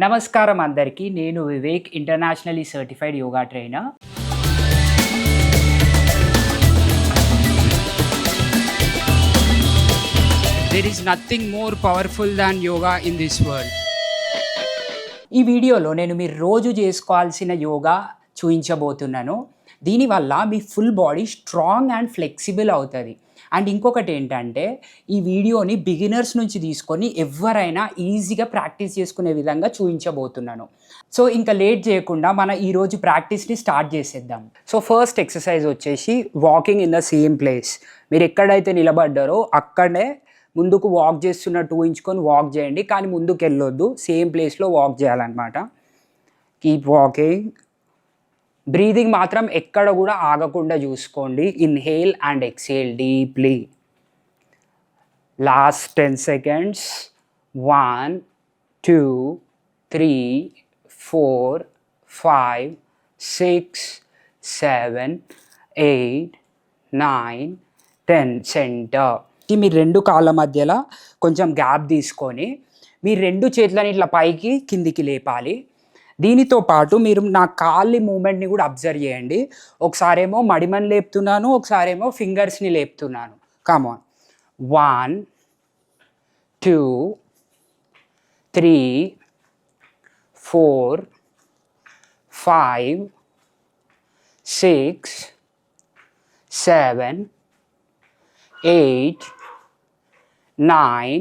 నమస్కారం అందరికీ. నేను Vivek, internationally certified yoga trainer. There is nothing more powerful than yoga in this world. ఈ వీడియోలో నేను మీరు రోజు చేసుకోవాల్సిన యోగా చూపించబోతున్నాను. దీనివల్ల మీ full body strong and flexible అవుతుంది. అండ్ ఇంకొకటి ఏంటంటే, ఈ వీడియోని బిగినర్స్ నుంచి తీసుకొని ఎవరైనా ఈజీగా ప్రాక్టీస్ చేసుకునే విధంగా చూపించబోతున్నాను. సో ఇంకా లేట్ చేయకుండా మన ఈరోజు ప్రాక్టీస్ని స్టార్ట్ చేసేద్దాం. సో ఫస్ట్ ఎక్సర్సైజ్ వచ్చేసి walking in the same place. మీరు ఎక్కడైతే నిలబడ్డారో అక్కడే ముందుకు వాక్ చేస్తున్నట్టు ఊహించుకొని వాక్ చేయండి, కానీ ముందుకు వెళ్ళొద్దు, సేమ్ ప్లేస్లో వాక్ చేయాలన్నమాట. Keep walking. బ్రీదింగ్ మాత్రం ఎక్కడ కూడా ఆగకుండా చూసుకోండి. Inhale and exhale deeply. Last 10 seconds. 1 2 3 4 5 6 7 8 9 10. Centre. మీ రెండు కాళ్ళ మధ్యలో కొంచెం గ్యాప్ తీసుకొని మీ రెండు చేతులని ఇట్లా పైకి కిందికి లేపాలి. దీనితో పాటు మీరు నా కాళ్ళ మూమెంట్ని కూడా అబ్జర్వ్ చేయండి. ఒకసారేమో మడిమని లేపుతున్నాను, ఒకసారేమో ఫింగర్స్ని లేపుతున్నాను. కమాన్. 1 2 3 4 5 6 7 8 9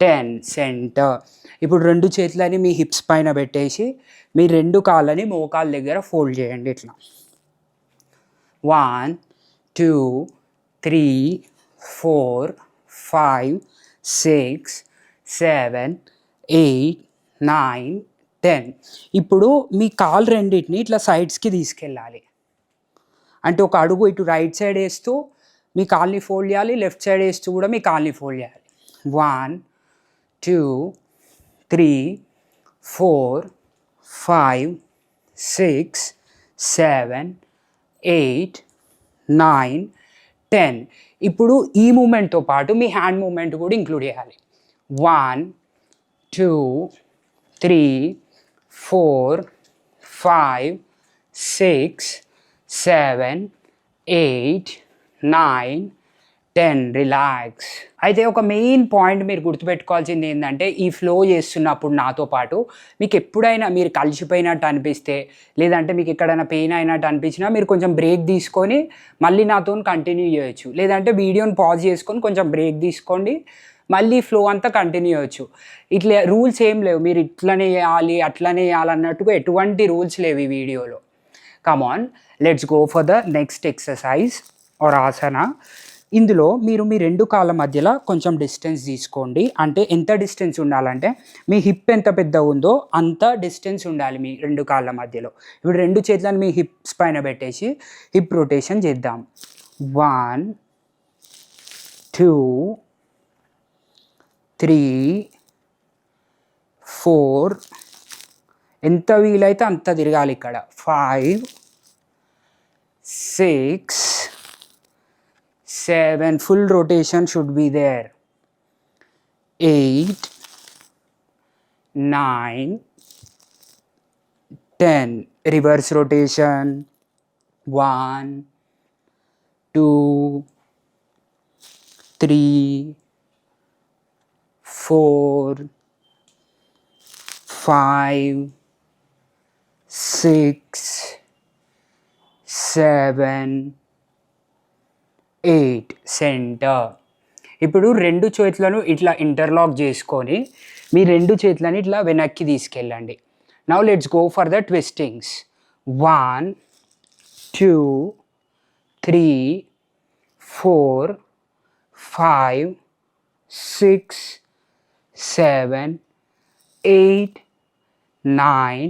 10. సెంటర్. ఇప్పుడు రెండు చేతులని మీ హిప్స్ పైన పెట్టేసి మీ రెండు కాళ్ళని మోకాళ్ళ దగ్గర ఫోల్డ్ చేయండి ఇట్లా. 1 2 3 4 5 6 7 8 9 10. ఇప్పుడు మీ కాళ్ళు రెండింటిని ఇట్లా సైడ్స్కి తీసుకెళ్ళాలి. అంటే ఒక అడుగు ఇటు రైట్ సైడ్ వేస్తూ మీ కాల్ని ఫోల్డ్ చేయాలి, లెఫ్ట్ సైడ్ వేస్తూ కూడా మీ కాల్ని ఫోల్డ్ చేయాలి. 1 2 3 4 5 6 7 8 9 10. ఇప్పుడు ఈ మూమెంట్తో పాటు మీ హ్యాండ్ మూమెంట్ కూడా ఇంక్లూడ్ చేయాలి. 1 2 3 4 5 6 7 8 9 10. రిలాక్స్. అయితే ఒక మెయిన్ పాయింట్ మీరు గుర్తుపెట్టుకోవాల్సింది ఏంటంటే, ఈ ఫ్లో చేస్తున్నప్పుడు నాతో పాటు మీకు ఎప్పుడైనా మీరు కలిసిపోయినట్టు అనిపిస్తే, లేదంటే మీకు ఎక్కడైనా పెయిన్ అయినట్టు అనిపించినా మీరు కొంచెం బ్రేక్ తీసుకొని మళ్ళీ నాతో కంటిన్యూ చేయొచ్చు. లేదంటే వీడియోని పాజ్ చేసుకొని కొంచెం బ్రేక్ తీసుకోండి, మళ్ళీ ఫ్లో అంతా కంటిన్యూ చేయొచ్చు. ఇట్లా రూల్స్ ఏం లేవు, మీరు ఇట్లనే చేయాలి అట్లనే చేయాలన్నట్టుగా ఎటువంటి రూల్స్ లేవు ఈ వీడియోలో. Come on, let's go for the next exercise or asana. ఇందులో మీరు మీ రెండు కాళ్ళ మధ్యలో కొంచెం డిస్టెన్స్ తీసుకోండి. అంటే ఎంత డిస్టెన్స్ ఉండాలంటే, మీ హిప్ ఎంత పెద్ద ఉందో అంత డిస్టెన్స్ ఉండాలి మీ రెండు కాళ్ళ మధ్యలో. ఇప్పుడు రెండు చేతులను మీ హిప్స్ పైన పెట్టేసి హిప్ రొటేషన్ చేద్దాం. 1 2 3 4 ఎంత వీలైతే అంత తిరగాలి ఇక్కడ. 5 6 7 full rotation should be there. 8 9 10. Reverse rotation. 1 2 3 4 5 6 7 8. Centre. ఇప్పుడు రెండు చేతులను ఇట్లా ఇంటర్లాక్ చేసుకొని మీ రెండు చేతులని ఇట్లా వెనక్కి తీసుకెళ్ళండి. Now let's go for the ట్విస్టింగ్స్. 1 2 3 4 5 6 7 8 9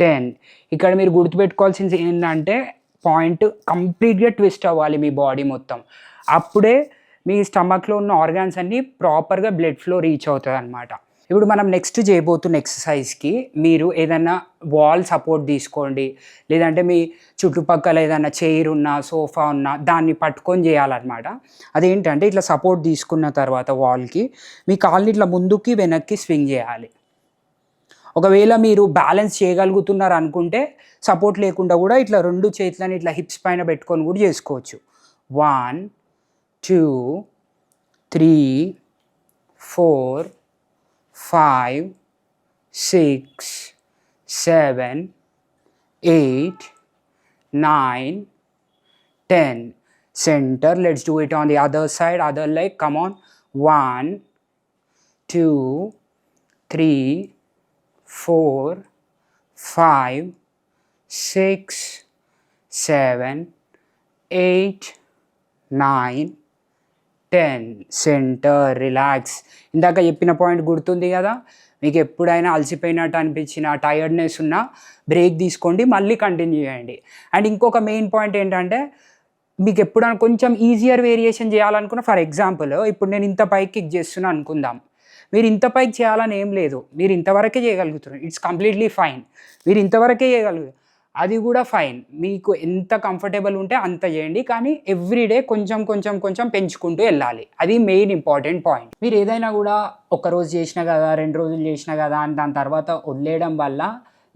10. ఇక్కడ మీరు గుర్తుపెట్టుకోవాల్సింది ఏంటంటే, పాయింట్ కంప్లీట్గా ట్విస్ట్ అవ్వాలి మీ బాడీ మొత్తం. అప్పుడే మీ స్టమక్లో ఉన్న ఆర్గాన్స్ అన్నీ ప్రాపర్గా బ్లడ్ ఫ్లో రీచ్ అవుతుంది అనమాట. ఇప్పుడు మనం నెక్స్ట్ చేయబోతున్న ఎక్సర్సైజ్కి మీరు ఏదైనా వాల్ సపోర్ట్ తీసుకోండి, లేదంటే మీ చుట్టుపక్కల ఏదైనా చైర్ ఉన్నా సోఫా ఉన్నా దాన్ని పట్టుకొని చేయాలన్నమాట. అదేంటంటే ఇట్లా సపోర్ట్ తీసుకున్న తర్వాత వాల్కి మీ కాళ్ళని ఇట్లా ముందుకి వెనక్కి స్వింగ్ చేయాలి. ఒకవేళ మీరు బ్యాలెన్స్ చేయగలుగుతున్నారు అనుకుంటే సపోర్ట్ లేకుండా కూడా ఇట్లా 2 చేతులని ఇట్లా హిప్స్ పైన పెట్టుకొని కూడా చేసుకోవచ్చు. 1 2 3 4 5 6 7 8 9 10. Center. Let's do it on the other side, other leg. Come on. 1 2 3 4 5 6 7 8 9 10. Centre, relax. ఇందాక చెప్పిన పాయింట్ గుర్తుంది కదా, మీకు ఎప్పుడైనా అలసిపోయినట్టు అనిపించిన, టైర్డ్నెస్ ఉన్నా బ్రేక్ తీసుకోండి, మళ్ళీ కంటిన్యూ చేయండి. అండ్ ఇంకొక మెయిన్ పాయింట్ ఏంటంటే, మీకు ఎప్పుడైనా కొంచెం ఈజియర్ వేరియేషన్ చేయాలనుకున్న, ఫర్ ఎగ్జాంపుల్ ఇప్పుడు నేను ఇంత పైకి కిక్ చేస్తున్నా అనుకుందాం, మీరు ఇంత పైకి చేయాలని ఏం లేదు, మీరు ఇంతవరకే చేయగలుగుతున్నారు, ఇట్స్ కంప్లీట్లీ ఫైన్. మీరు ఇంతవరకే చేయగలుగుతారు, అది కూడా ఫైన్. మీకు ఎంత కంఫర్టబుల్ ఉంటే అంత చేయండి, కానీ ఎవ్రీడే కొంచెం కొంచెం కొంచెం పెంచుకుంటూ వెళ్ళాలి. అది మెయిన్ ఇంపార్టెంట్ పాయింట్. మీరు ఏదైనా కూడా ఒకరోజు చేసినా కదా, 2 రోజులు చేసినా కదా అని దాని తర్వాత వదిలేయడం వల్ల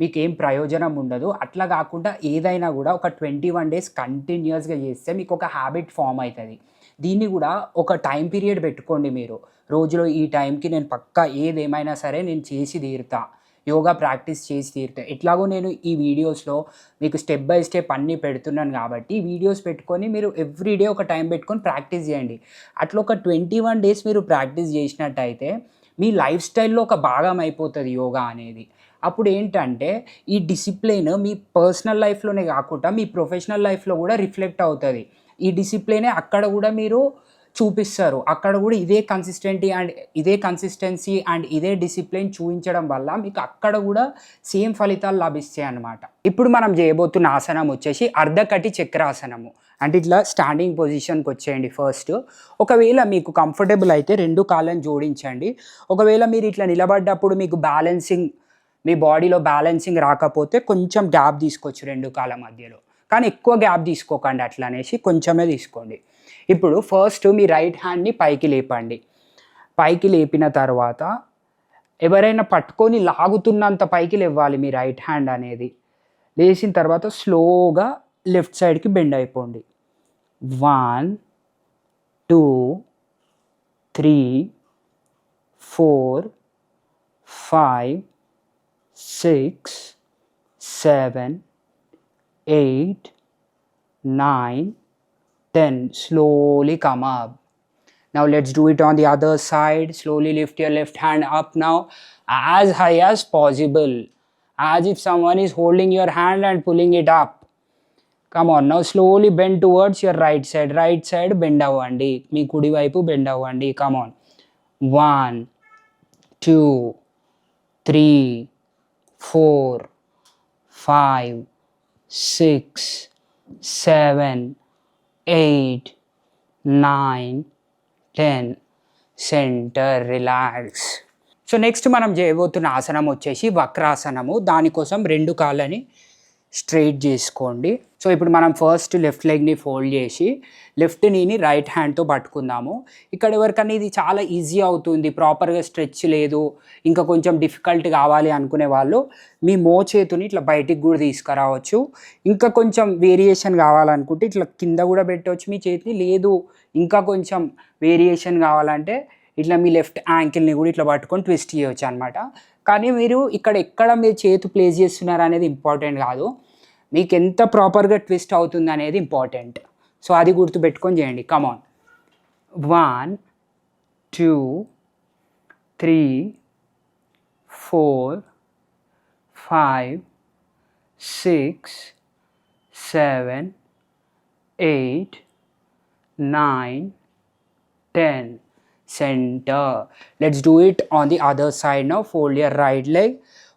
మీకు ఏం ప్రయోజనం ఉండదు. అట్లా కాకుండా ఏదైనా కూడా ఒక 21 డేస్ కంటిన్యూస్గా చేస్తే మీకు ఒక హ్యాబిట్ ఫామ్ అవుతుంది. దీన్ని కూడా ఒక టైం పీరియడ్ పెట్టుకోండి. మీరు రోజులో ఈ టైంకి నేను పక్కా ఏదేమైనా సరే నేను చేసి తీరుతా, యోగా ప్రాక్టీస్ చేసి తీరుతా. ఎట్లాగో నేను ఈ వీడియోస్లో మీకు స్టెప్ బై స్టెప్ అన్నీ పెడుతున్నాను కాబట్టి వీడియోస్ పెట్టుకొని మీరు ఎవ్రీడే ఒక టైం పెట్టుకొని ప్రాక్టీస్ చేయండి. అట్లా ఒక 21 డేస్ మీరు ప్రాక్టీస్ చేసినట్టయితే మీ లైఫ్ స్టైల్లో ఒక భాగం అయిపోతుంది యోగా అనేది. అప్పుడు ఏంటంటే ఈ డిసిప్లిన్ మీ పర్సనల్ లైఫ్లోనే కాకుండా మీ ప్రొఫెషనల్ లైఫ్లో కూడా రిఫ్లెక్ట్ అవుతుంది. ఈ డిసిప్లినే అక్కడ కూడా మీరు చూపిస్తారు. అక్కడ కూడా ఇదే కన్సిస్టెన్సీ అండ్ ఇదే డిసిప్లిన్ చూపించడం వల్ల మీకు అక్కడ కూడా సేమ్ ఫలితాలు లభిస్తాయి అన్నమాట. ఇప్పుడు మనం చేయబోతున్న ఆసనం వచ్చేసి అర్ధకటి చక్రాసనము. అంటే ఇట్లా స్టాండింగ్ పొజిషన్కి వచ్చేయండి ఫస్ట్. ఒకవేళ మీకు కంఫర్టబుల్ అయితే 2 కాళ్ళని జోడించండి. ఒకవేళ మీరు ఇట్లా నిలబడ్డప్పుడు మీకు మీ బాడీలో బ్యాలెన్సింగ్ రాకపోతే కొంచెం గ్యాప్ తీసుకోవచ్చు 2 కాళ్ళ మధ్యలో, కానీ ఎక్కువ గ్యాప్ తీసుకోకండి, అట్లా అనేసి కొంచెమే తీసుకోండి. ఇప్పుడు ఫస్ట్ మీ రైట్ హ్యాండ్ని పైకి లేపండి. పైకి లేపిన తర్వాత ఎవరైనా పట్టుకొని లాగుతున్నంత పైకి లేవాలి మీ రైట్ హ్యాండ్ అనేది. లేచిన తర్వాత స్లోగా లెఫ్ట్ సైడ్కి బెండ్ అయిపోండి. 1 2 3 4 5 6 7 8 9 10. Slowly come up. Now let's do it on the other side. Slowly lift your left hand up now as high as possible, as if someone is holding your hand and pulling it up. Come on, now slowly bend towards your right side. Right side bend avvandi, మీ కుడి వైపు bend avvandi. Come on. 1 2 3 4 5 6 7 8 9 10. Centre, relax. So next మనం చేయబోతున్న ఆసనం వచ్చేసి వక్రాసనము. దానికోసం 2 కాళ్ళని straight చేసుకోండి. So ఇప్పుడు మనం ఫస్ట్ లెఫ్ట్ లెగ్ని ఫోల్డ్ చేసి లెఫ్ట్ నీని రైట్ హ్యాండ్తో పట్టుకుందాము. ఇక్కడ ఎవరికన్నా ఇది చాలా ఈజీ అవుతుంది, ప్రాపర్గా స్ట్రెచ్ లేదు, ఇంకా కొంచెం డిఫికల్ట్ కావాలి అనుకునే వాళ్ళు మీ చేతుని ఇట్లా బయటికి కూడా తీసుకురావచ్చు. ఇంకా కొంచెం వేరియేషన్ కావాలనుకుంటే ఇట్లా కింద కూడా పెట్టవచ్చు మీ చేతిని. లేదు ఇంకా కొంచెం వేరియేషన్ కావాలంటే ఇట్లా మీ లెఫ్ట్ యాంకిల్ని కూడా ఇట్లా పట్టుకొని ట్విస్ట్ చేయవచ్చు అనమాట. కానీ మీరు ఎక్కడ మీరు చేతి ప్లేస్ చేస్తున్నారు అనేది ఇంపార్టెంట్ కాదు, మీకు ఎంత ప్రాపర్గా ట్విస్ట్ అవుతుంది అనేది ఇంపార్టెంట్. సో అది గుర్తుపెట్టుకొని చేయండి. కమాన్. 1 2 3 4 5 6 7 8 9 10. Center. Let's do it on the other side now. Fold your right leg.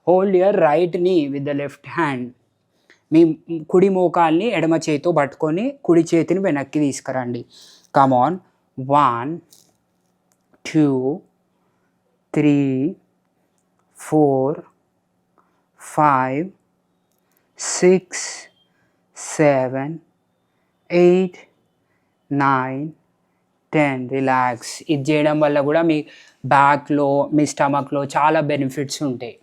Hold your right knee with the left hand. మీ కుడి మోకాల్ని ఎడమ చేతితో పట్టుకొని కుడి చేతిని వెనక్కి తీసుకురండి. Come on. 1 2 3 4 5 6 7 8 9 10. రిలాక్స్. ఇది చేయడం వల్ల కూడా మీ బ్యాక్లో మీ స్టమక్లో చాలా బెనిఫిట్స్ ఉంటాయి.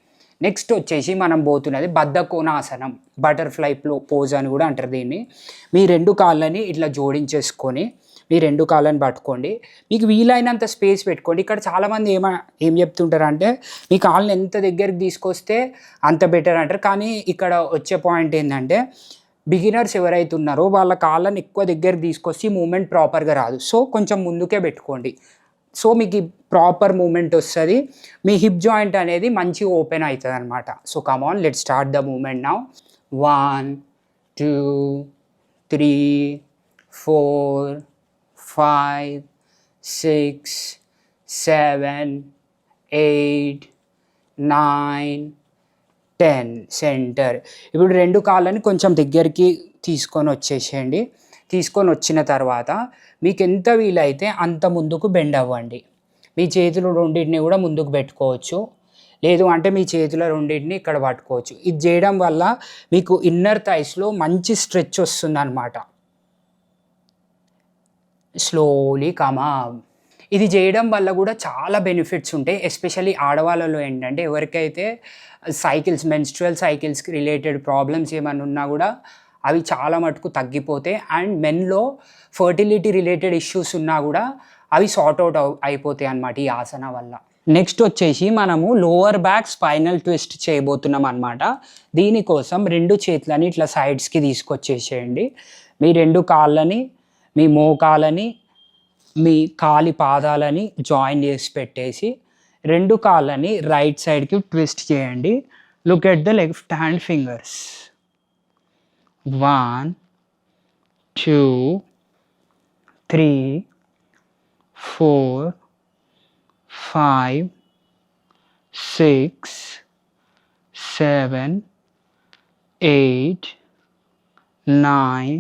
నెక్స్ట్ వచ్చేసి మనం పోతున్నది బద్ధకోణాసనం, బటర్ఫ్లై పోజ్ అని కూడా అంటారు దీన్ని. మీ 2 కాళ్ళని ఇట్లా జోడించేసుకొని మీ 2 కాళ్ళని పట్టుకోండి. మీకు వీలైనంత స్పేస్ పెట్టుకోండి. ఇక్కడ చాలామంది ఏం చెప్తుంటారంటే మీ కాళ్ళని ఎంత దగ్గరికి తీసుకొస్తే అంత బెటర్ అంటారు. కానీ ఇక్కడ వచ్చే పాయింట్ ఏంటంటే బిగినర్స్ ఎవరైతే ఉన్నారో వాళ్ళ కాళ్ళని ఎక్కువ దగ్గరికి తీసుకొచ్చి మూమెంట్ ప్రాపర్గా రాదు. సో కొంచెం ముందుకే పెట్టుకోండి. సో మీకు ప్రాపర్ మూమెంట్ వస్తుంది. మీ హిప్ జాయింట్ అనేది మంచిగా ఓపెన్ అవుతుంది అనమాట. So come on, let start the moment now. 1 2 3 4 5 6 7 8 9 10 centre. ఇప్పుడు 2 కాళ్ళని కొంచెం దగ్గరికి తీసుకొని వచ్చేసేయండి. తీసుకొని వచ్చిన తర్వాత మీకు ఎంత వీలైతే అంత ముందుకు బెండ్ అవ్వండి. మీ చేతులు రెండింటిని కూడా ముందుకు పెట్టుకోవచ్చు, లేదు అంటే మీ చేతుల రెండింటిని ఇక్కడ పట్టుకోవచ్చు. ఇది చేయడం వల్ల మీకు ఇన్నర్ థైస్లో మంచి స్ట్రెచ్ వస్తుంది అనమాట. స్లోలీ కమా. ఇది చేయడం వల్ల కూడా చాలా బెనిఫిట్స్ ఉంటాయి. ఎస్పెషల్లీ ఆడవాళ్ళలో ఏంటంటే ఎవరికైతే మెన్స్ట్రువల్ సైకిల్స్కి రిలేటెడ్ ప్రాబ్లమ్స్ ఏమైనా ఉన్నా కూడా అవి చాలా మటుకు తగ్గిపోతాయి. అండ్ మెన్లో ఫర్టిలిటీ రిలేటెడ్ ఇష్యూస్ ఉన్నా కూడా అవి సార్ట్ అవుట్ అయిపోతాయి అన్నమాట ఈ ఆసన వల్ల. నెక్స్ట్ వచ్చేసి మనము లోవర్ బ్యాక్ స్పైనల్ ట్విస్ట్ చేయబోతున్నాం అనమాట. దీనికోసం 2 చేతులని ఇట్లా సైడ్స్కి తీసుకొచ్చేసేయండి. మీ 2 కాళ్ళని, మీ మోకాలని, మీ కాలి పాదాలని జాయిన్ చేసి పెట్టేసి 2 కాళ్ళని రైట్ సైడ్కి ట్విస్ట్ చేయండి. Look at the left hand fingers. 1 2 3 4 5 6 7 8 9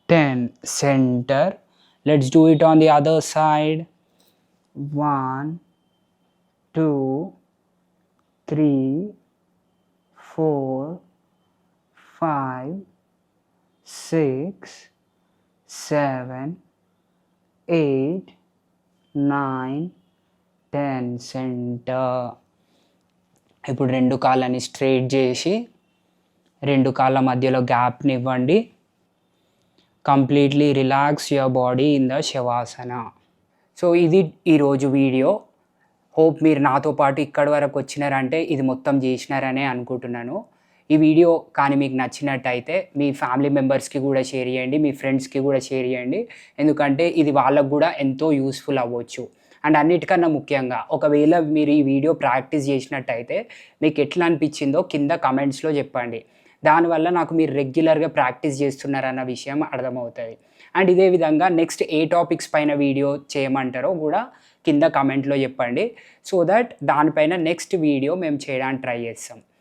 10 center. Let's do it on the other side. 1 2 3 4 5 6 7 8 9 10 centre. ఇప్పుడు 2 కాళ్ళని స్ట్రైట్ చేసి 2 కాళ్ళ మధ్యలో గ్యాప్ని ఇవ్వండి. Completely relax your body in the శవాసన. So ఇది ఈరోజు వీడియో. హోప్ మీరు నాతో పాటు ఇక్కడి వరకు వచ్చినారంటే ఇది మొత్తం చేసినారనే అనుకుంటున్నాను. ఈ వీడియో కానీ మీకు నచ్చినట్టయితే మీ ఫ్యామిలీ మెంబర్స్కి కూడా షేర్ చేయండి, మీ ఫ్రెండ్స్కి కూడా షేర్ చేయండి. ఎందుకంటే ఇది వాళ్ళకు కూడా ఎంతో యూస్ఫుల్ అవ్వచ్చు. అండ్ అన్నిటికన్నా ముఖ్యంగా ఒకవేళ మీరు ఈ వీడియో ప్రాక్టీస్ చేసినట్టయితే మీకు ఎట్లా అనిపించిందో కింద కమెంట్స్లో చెప్పండి. దానివల్ల నాకు మీరు రెగ్యులర్గా ప్రాక్టీస్ చేస్తున్నారన్న విషయం అర్థమవుతుంది. అండ్ ఇదే విధంగా నెక్స్ట్ ఏ టాపిక్స్ పైన వీడియో చేయమంటారో కూడా కింద కమెంట్లో చెప్పండి. సో దట్ దానిపైన నెక్స్ట్ వీడియో మేము చేయడానికి ట్రై చేస్తాం.